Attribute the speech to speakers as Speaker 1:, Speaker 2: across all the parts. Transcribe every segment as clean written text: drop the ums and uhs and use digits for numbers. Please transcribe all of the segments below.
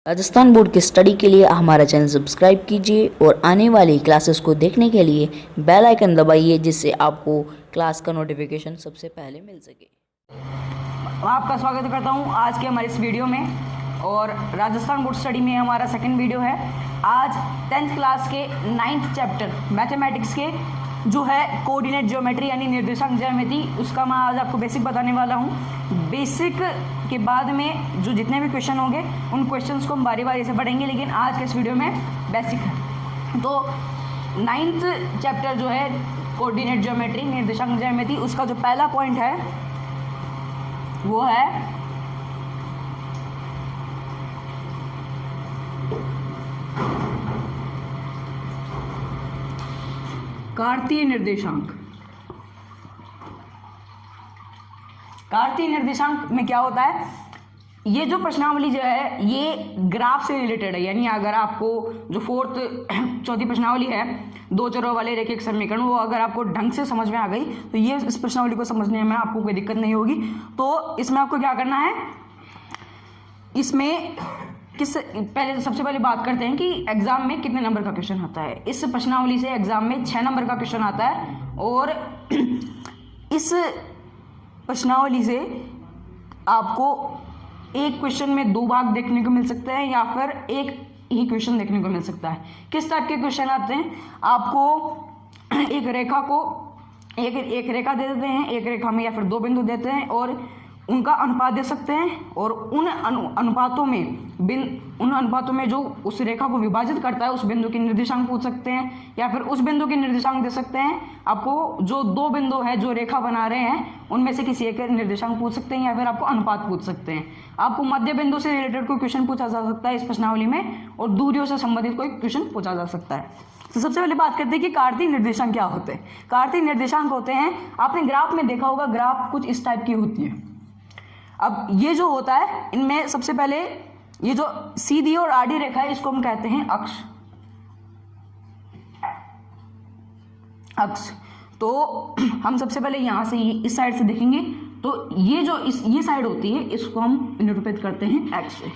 Speaker 1: Rajasthan board की study के लिए हमारा चैनल सब्सक्राइब कीजिए और आने वाली क्लासेस को देखने के लिए बेल आइकन दबाइए, जिससे आपको क्लास का नोटिफिकेशन सबसे पहले मिल सके।
Speaker 2: आपका स्वागत करता हूं आज के हमारे इस वीडियो में। और राजस्थान बोर्ड स्टडी में हमारा सेकंड वीडियो है। आज 10th क्लास के 9th चैप्टर मैथमेटिक्स के जो है कोऑर्डिनेट ज्योमेट्री यानी निर्देशांक ज्यामिति, उसका मैं आज आपको बेसिक बताने वाला हूं। बेसिक के बाद में जो जितने भी क्वेश्चन होंगे उन क्वेश्चंस को हम बारी बारी से पढ़ेंगे, लेकिन आज के इस वीडियो में बेसिक है। तो 9th चैप्टर जो है कोऑर्डिनेट ज्योमेट्री निर्देशांक ज्यामिति, उसका जो पहला पॉइंट है वो है कार्तीय निर्देशांक। कार्तीय निर्देशांक में क्या होता है, ये जो प्रश्नावली जो है ये ग्राफ से रिलेटेड है। यानी अगर आपको जो चौथी प्रश्नावली है दो चरों वाले रेखिक समीकरण, वो अगर आपको ढंग से समझ में आ गई तो ये इस प्रश्नावली को समझने में आपको कोई दिक्कत नहीं होगी। तो इसमें आपको क्या करना है, इसमें पहले तो सबसे पहले बात करते हैं कि एग्जाम में कितने नंबर का क्वेश्चन आता है। इस प्रश्नावली से एग्जाम में 6 नंबर का क्वेश्चन आता है, और इस प्रश्नावली से आपको एक क्वेश्चन में 2 भाग देखने को मिल सकते हैं, या फिर एक ही क्वेश्चन देखने को मिल सकता है। किस टाइप के क्वेश्चन आते हैं, आपको एक रेखा को एक रेखा दे देते हैं, एक रेखा में या फिर 2 बिंदु देते हैं और उनका अनुपात दे सकते हैं, और उन अनुपातों में जो उस रेखा को विभाजित करता है उस बिंदु के निर्देशांक पूछ सकते हैं, या फिर उस बिंदु के निर्देशांक दे सकते हैं। आपको जो 2 बिंदु है जो रेखा बना रहे हैं उनमें से किसी एक निर्देशांक पूछ सकते हैं, या फिर आपको अनुपात पूछ सकते हैं। आपको मध्य बिंदु से रिलेटेड कोई क्वेश्चन पूछा जा सकता है इस प्रश्नावली में, और दूरियों से संबंधित कोई क्वेश्चन पूछा जा सकता है। तो सबसे पहले बात करते हैं कि कार्तीय निर्देशांक क्या होते हैं। कार्तीय निर्देशांक होते हैं, आपने ग्राफ में देखा होगा, ग्राफ कुछ इस टाइप की होती है। अब ये जो होता है, इनमें सबसे पहले ये जो सीधी और आड़ी रेखा है इसको हम कहते हैं अक्ष। तो हम सबसे पहले यहां से इस साइड से देखेंगे तो ये जो ये साइड होती है इसको हम निरूपित करते हैं एक्स से,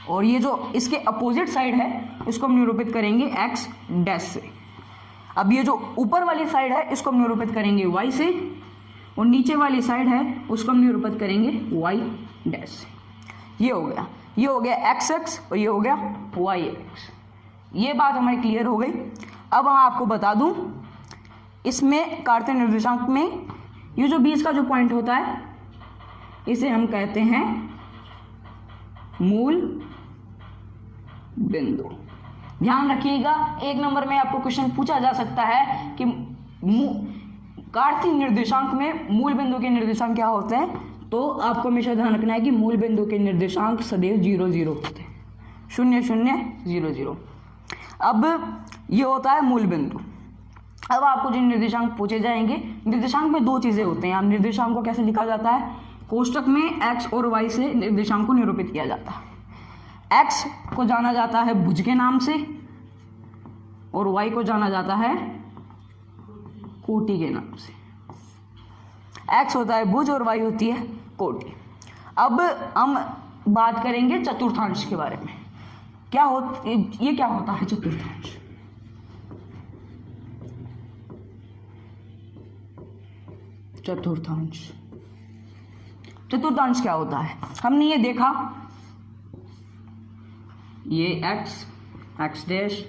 Speaker 2: और ये जो इसके अपोजिट साइड है इसको हम निरूपित करेंगे एक्स डैश से। अब ये जो ऊपर वाली साइड है इसको हम निरूपित करेंगे वाई से, और नीचे वाली साइड है उसको हम निरूपित करेंगे वाई डैश से। ये हो गया एक्स एक्स और ये हो गया वाई एक्स। ये बात हमारी क्लियर हो गई। अब मैं आपको बता दूं, इसमें कार्तीय निर्देशांक में ये जो बीच का जो पॉइंट होता है इसे हम कहते हैं मूल बिंदु। ध्यान रखिएगा, 1 नंबर में आपको क्वेश्चन पूछा जा सकता है कि कार्तीय निर्देशांक में मूल बिंदु के निर्देशांक क्या होते हैं। तो आपको हमेशा ध्यान रखना है कि मूल बिंदु के निर्देशांक सदैव 0 0 होते हैं, 0 0 0 0। अब ये होता है मूल बिंदु। अब आपको जो निर्देशांक पूछे जाएंगे, निर्देशांक में 2 चीजें होते हैं। अब निर्देशांक को कैसे लिखा जाता है, कोष्टक में x और y से निर्देशांक को निरूपित किया जाता है। x को जाना जाता है भुज के नाम से, और y को जाना जाता है कोटि के नाम से। x होता है भुज और y होती है कोटि। अब हम बात करेंगे चतुर्थांश के बारे में। ये क्या होता है चतुर्थांश। चतुर्थांश क्या होता है, हमने ये देखा, ये x डैश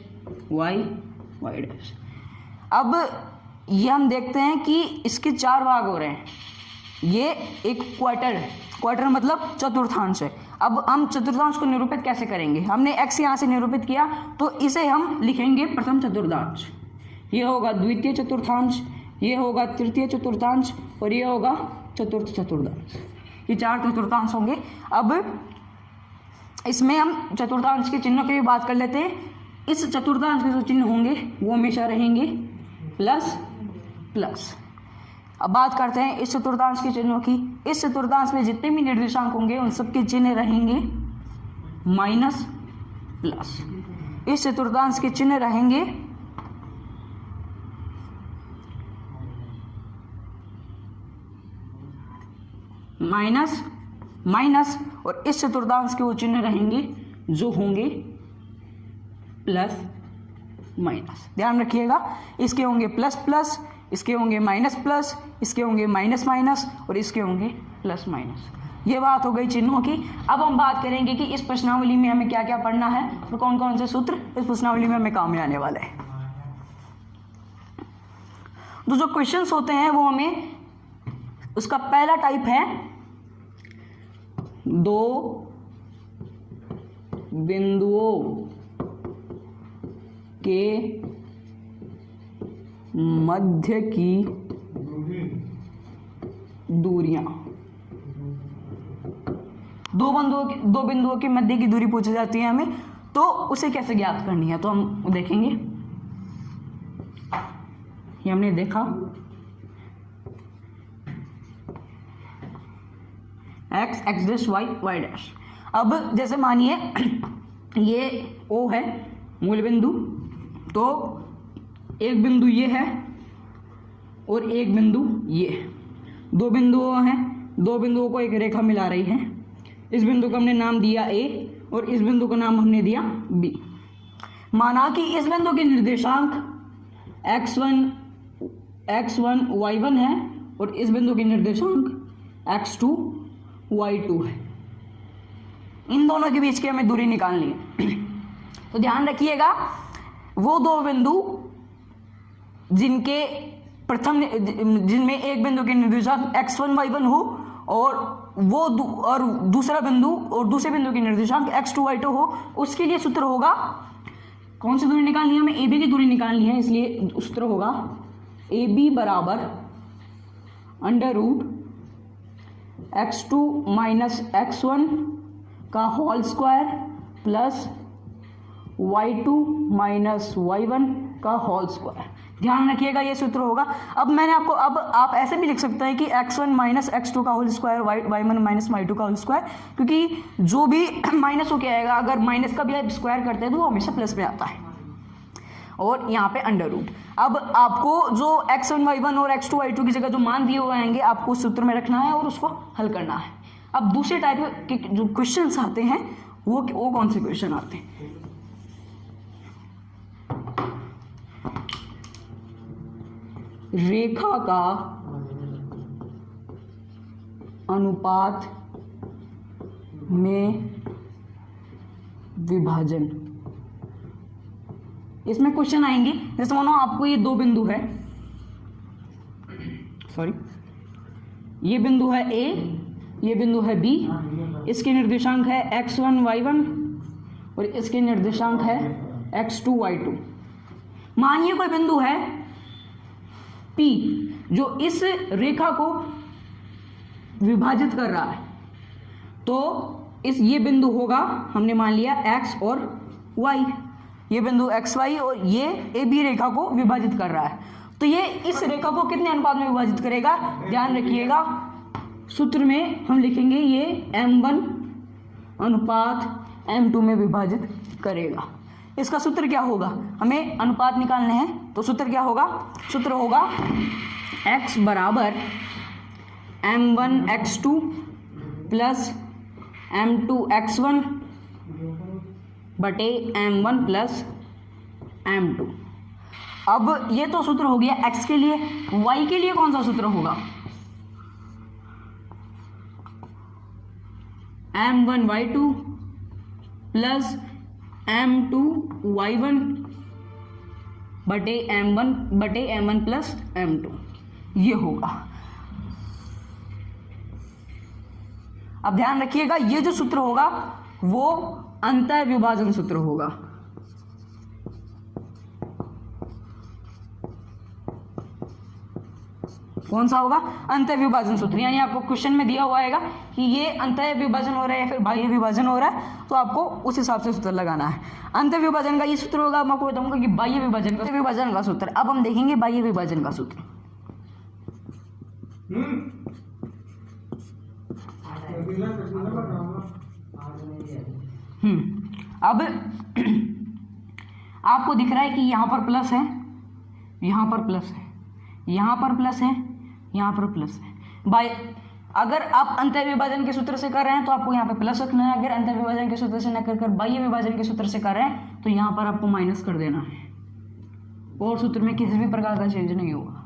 Speaker 2: y डैश। अब ये हम देखते हैं कि इसके 4 भाग हो रहे हैं। ये एक क्वार्टर मतलब चतुर्थांश है। अब हम चतुर्थांश को निरूपित कैसे करेंगे, हमने x यहां से निरूपित किया तो इसे हम लिखेंगे प्रथम चतुर्थांश, ये होगा द्वितीय चतुर्थांश, ये होगा तृतीय चतुर्थांश, और ये होगा चतुर्थ चतुर्थांश। ये 4 चतुर्थांश होंगे। अब इसमें हम चतुर्थांश के चिन्हों की भी बात कर लेते हैं। इस चतुर्थांश के जो चिन्ह होंगे वो हमेशा रहेंगे प्लस प्लस। अब बात करते हैं इस चतुर्थांश के चिन्हों की। इस चतुर्थांश में जितने भी निर्देशांक होंगे उन सबके चिन्ह रहेंगे माइनस प्लस। इस चतुर्थांश के चिन्ह रहेंगे माइनस, और इस चतुर्थांश के वो चिन्ह रहेंगे जो होंगे प्लस माइनस। ध्यान रखिएगा, इसके होंगे प्लस प्लस, इसके होंगे माइनस प्लस, इसके होंगे माइनस माइनस और इसके होंगे प्लस माइनस। ये बात हो गई चिन्हों की। अब हम बात करेंगे कि इस प्रश्नावली में हमें क्या क्या पढ़ना है और कौन कौन से सूत्र इस प्रश्नावली में हमें काम में आने वाले हैं। तो जो क्वेश्चंस होते हैं वो हमें, उसका पहला टाइप है दो बिंदुओं के मध्य की दूरियां। दो बिंदुओं के मध्य की दूरी पूछी जाती है हमें, तो उसे कैसे ज्ञात करनी है तो हम देखेंगे। ये हमने देखा x x dash y y dash. अब जैसे मानिए ये O है मूल बिंदु, तो एक बिंदु ये है और एक बिंदु ये, दो बिंदुओं हैं, दो बिंदुओं को एक रेखा मिला रही है। इस बिंदु को हमने नाम दिया A और इस बिंदु को नाम हमने दिया B। माना कि इस बिंदु के निर्देशांक x1 y1 है और इस बिंदु के निर्देशांक x2 y2 है। इन दोनों के बीच की हमें दूरी निकालनी है। तो ध्यान रखिएगा, वो दो बिंदु जिनके जिनमें एक बिंदु के निर्देशांक x1 y1 हो और दूसरे बिंदु के निर्देशांक x2 y2 हो, उसके लिए सूत्र होगा, कौन सी दूरी निकालनी है हमें, AB की दूरी निकालनी है। इसलिए सूत्र होगा AB बराबर under root x2 minus x1 का whole square plus y2 minus y1 का होल स्क्वायर। ध्यान रखिएगा ये सूत्र होगा। अब आप ऐसे भी लिख सकते हैं कि x1 माइनस x2 का whole square y1 minus y2 का होल स्क्वायर, क्योंकि जो भी माइनस होके आएगा, अगर माइनस का भी आप स्क्वायर करते हैं तो वो हमेशा प्लस में आता है। और यहाँ पे अंडर रूट। अब आपको जो x1 y1 और x2 y2 की जगह जो मान दिए हुए आएंगे आपको उस सूत्र में रखना है और उसको हल करना है। अब दूसरे टाइप के जो क्वेश्चंस आते हैं वो कौन से क्वेश्चन आते हैं, रेखा का अनुपात में विभाजन। इसमें क्वेश्चन आएंगे, जैसे मानो आपको ये दो बिंदु है, ये बिंदु है A, ये बिंदु है B, इसके निर्देशांक है x1 y1 और इसके निर्देशांक है x2 y2। मानिए कोई बिंदु है P जो इस रेखा को विभाजित कर रहा है, तो ये बिंदु होगा, हमने मान लिया x और y, ये बिंदु xy और ये AB रेखा को विभाजित कर रहा है। तो ये इस रेखा को कितने अनुपात में विभाजित करेगा, ध्यान रखिएगा सूत्र में हम लिखेंगे ये m1 अनुपात m2 में विभाजित करेगा। इसका सूत्र क्या होगा, हमें अनुपात निकालने हैं, तो सूत्र क्या होगा, सूत्र होगा x बराबर m1 x2 plus m2 x1 बटे m1 प्लस m2। अब ये तो सूत्र हो गया x के लिए। y के लिए कौन सा सूत्र होगा, m1 y2 plus m2 y1 बटे m1 प्लस m2, ये होगा। अब ध्यान रखिएगा ये जो सूत्र होगा वो अंतः विभाजन सूत्र होगा। कौन सा होगा, अंतः विभाजन सूत्र। यानी आपको क्वेश्चन में दिया हुआ आएगा कि ये अंतः विभाजन हो रहा है या फिर बाह्य विभाजन हो रहा है, तो आपको उस हिसाब से सूत्र लगाना है। अंतः विभाजन का ये सूत्र होगा, मैं आपको बताऊंगा कि बाह्य विभाजन का सूत्र। अब हम देखेंगे बाह्य विभाजन का सूत्र। अब आपको दिख रहा है कि यहां पर प्लस है, यहां पर प्लस है, यहां पर प्लस है, यहां पर प्लस है। अगर आप अंतर विभाजन के सूत्र से कर रहे हैं तो आपको यहाँ पे प्लस रखना है, अगर अंतर विभाजन के सूत्र से न कर बाह्य विभाजन के सूत्र से कर रहे हैं तो यहाँ पर आपको माइनस कर देना है, और सूत्र में किसी भी प्रकार का चेंज नहीं होगा।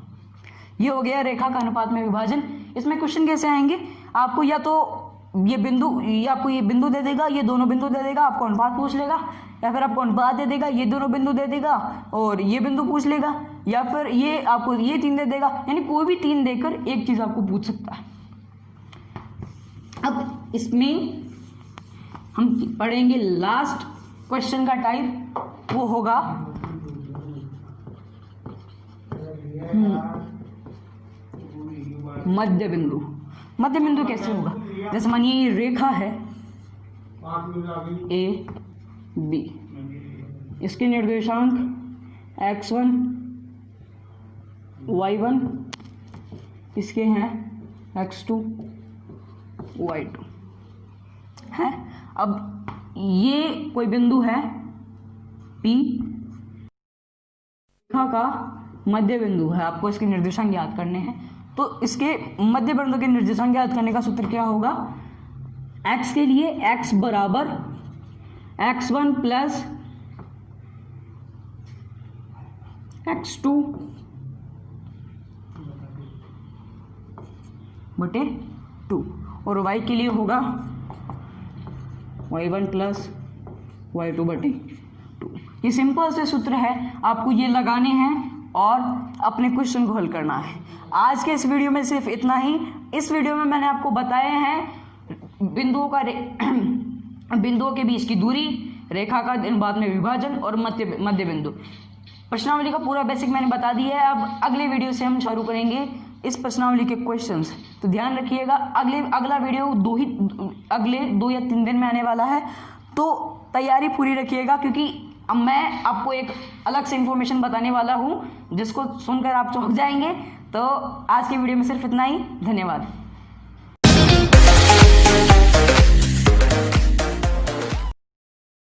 Speaker 2: ये हो गया रेखा का अनुपात में विभाजन। इसमें क्वेश्चन कैसे आएंगे, आपको या तो ये बिंदु, या आपको ये बिंदु दे देगा, ये दोनों बिंदु दे देगा, आपको अनुपात पूछ लेगा, या फिर आपको अनुपात दे देगा, ये दोनों बिंदु दे देगा और ये बिंदु पूछ लेगा, या फिर ये आपको ये 3 दे देगा, यानी कोई भी 3 देकर एक चीज आपको पूछ सकता है। अब इसमें हम पढ़ेंगे लास्ट क्वेश्चन का टाइप, वो होगा मध्य बिंदु। मध्य बिंदु कैसे होगा, जैसे मानिए ये रेखा है ए बी, इसके निर्देशांक x1 y1, इसके हैं x2 y2 है। अब ये कोई बिंदु है P, रेखा का मध्य बिंदु है, आपको इसके निर्देशांक याद करने हैं। तो इसके मध्य बिंदु के निर्देशांक याद करने का सूत्र क्या होगा, x के लिए x बराबर x1 प्लस x2 बटे 2, और y के लिए होगा y1 प्लस y2 बटे 2। ये सिंपल से सूत्र है, आपको ये लगाने हैं और अपने क्वेश्चन को हल करना है। आज के इस वीडियो में सिर्फ इतना ही। इस वीडियो में मैंने आपको बताए हैं बिंदुओं के बीच की दूरी, रेखा का अनुपात में विभाजन और मध्य बिंदु। प्रश्नावली का पूरा बेसिक मैंने बता दिया है। अब अगले वीडियो से हम शुरू करेंगे इस प्रश्नावली के क्वेश्चंस, तो ध्यान रखिएगा। अगला वीडियो अगले 2 या 3 दिन में आने वाला है, तो तैयारी पूरी रखिएगा, क्योंकि अब मैं आपको एक अलग से इंफॉर्मेशन बताने वाला हूँ जिसको सुनकर आप चौंक जाएंगे। तो आज की वीडियो में सिर्फ इतना ही। धन्यवाद।